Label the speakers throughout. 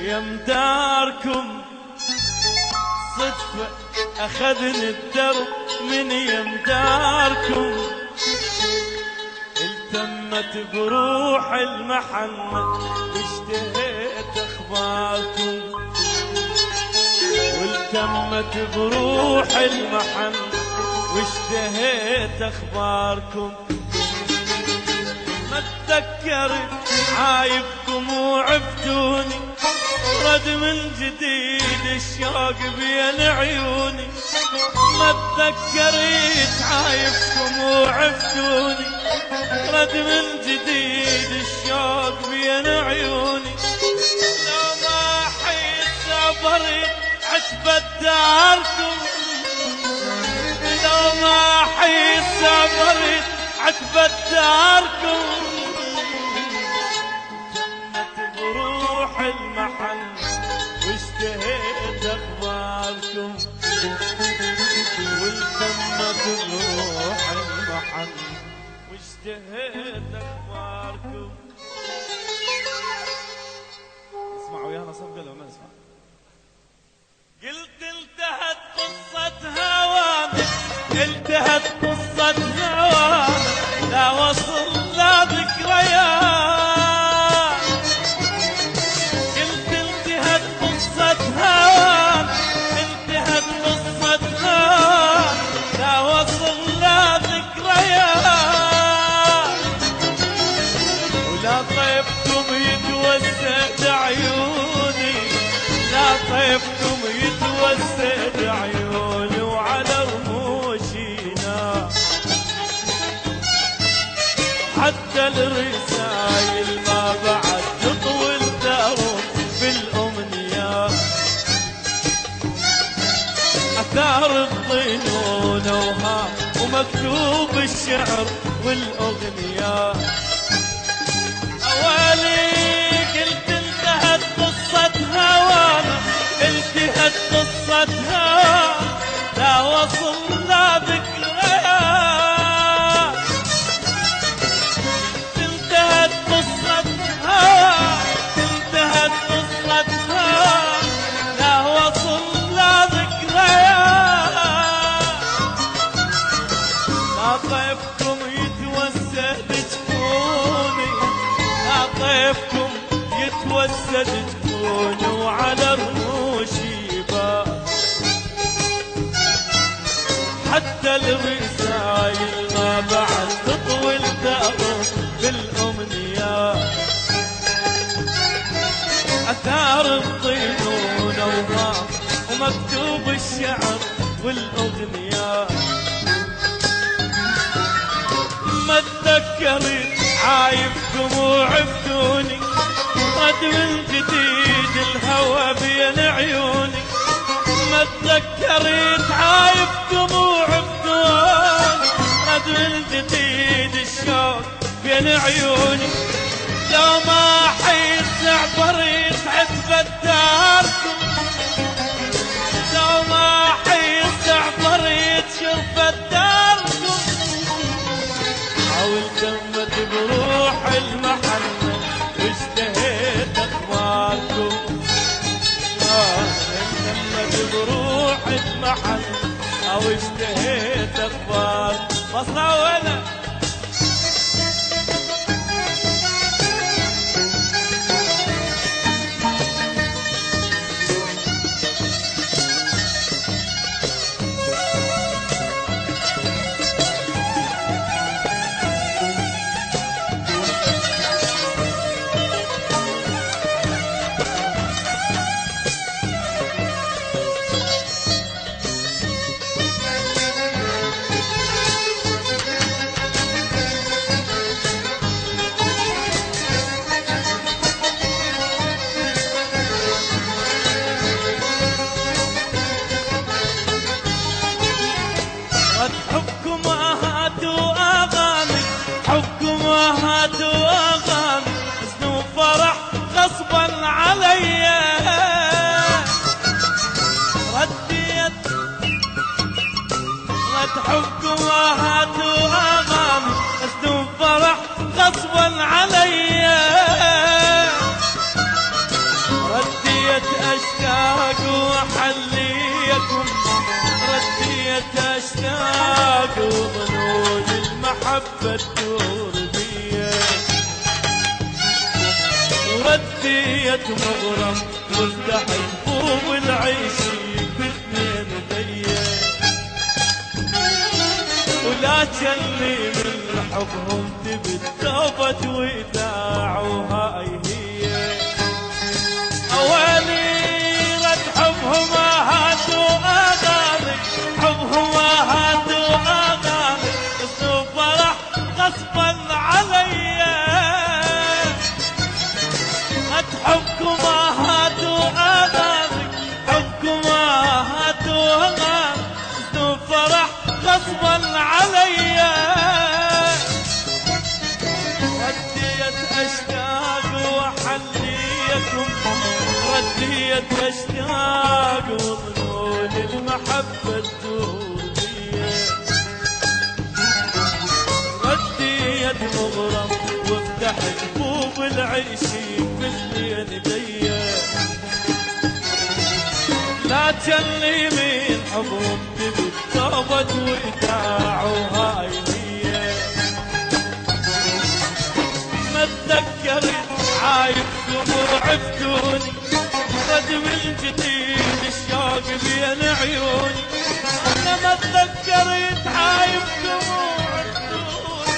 Speaker 1: يم داركم صدفة أخذني الدرب من يم داركم، التمت بروح المحنة واشتهيت أخباركم، والتمت بروح المحنة واشتهيت أخباركم. ما تذكرت عايبكم وعفتوني، رد من جديد الشوق بين عيوني. ما تذكرت عايبكم وعفتوني، رد من جديد الشوق بين عيوني. لو ما حيت صبرت عتبة داركم، لو ما حيت صبرت عتبة داركم، تمت بروح المحل واشتهيت اخباركم، والتمت بروح المحل واشتهيت اخباركم. اسمعوا ويانا صفقة لو ما اسمع. قلت انتهت قصة هوانا، انتهت قصة هوانا، لا وصل لا ذكريات. قلت انتهت قصة هوانا، انتهت قصة هوانا، لا وصل لا ذكريات. ولا طيبكم يتوسد عيوني، لا طيبكم يتوسد عيوني، وعلى رموشينا حتى الرسايل ما بعد تطول تروح بالأمنيات. أثار الظنون وها ومكتوب الشعر والأغنيات. أوالي قلت انتهت قصة هوانا، انتهت قصة هوانا، لا وصل لا ذكريات. انتهت قصة هوانا، انتهت قصة هوانا، لا وصل لا ذكريات. لا طيبكم يتوسد جفوني، لا طيبكم يتوسد جفوني، وعلى رموشي باب حتى الرسايل ما بعد تطول تأرض بالأمنيات. أثار الطينون وغاب ومكتوب الشعر والأغنيات. ما تذكرت عايبكم وعفتوني، رد من جديد الهوى بين عيوني. ما تذكرت عايبكم وعفتوني، رد من جديد الشوق بين عيوني. لو ما حيت عبرت عتبة داركم، لو ما حيت عبرت شرفة داركم، حاولت تمت بروح المحنة واشتهيت اخباركم. تمت بروح المحنة او اشتهيت اخبار. مصنع ولا المحبة تدور بيا، ورديت مغرم مستحيل طوب العيشي باثنين ضيق، ولكن لي من حبهم تبي توبة وداع وهاي هي أولي رد حبهم هاتوا أغاني، حبهم هاتوا أغاني اسمه فرح غصبا عليا، حبكم هاتوا أغاني، حبكم هاتوا أغاني اسمه فرح غصبا عليا، رديت أشتاق وحنيكم، رديت أشتاق وظنون المحبة تدور بيا، رديت مغرم وافتحت بوب العيشي باثنين ضيق، لا تجلي من حبهم تبي توبة وداع وهاي هي، ما تذكرت عايبكم وعفتوني، ردم الجديد الشوق بين عيوني، انا ما تذكرت عايبكم وعفتوني،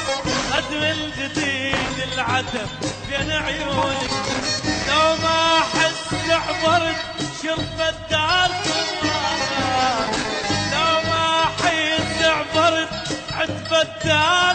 Speaker 1: ردم الجديد العتب بين عيوني، لو ما احس عبرت شرفت داركم، لو ما احس عبرت عتبت داركم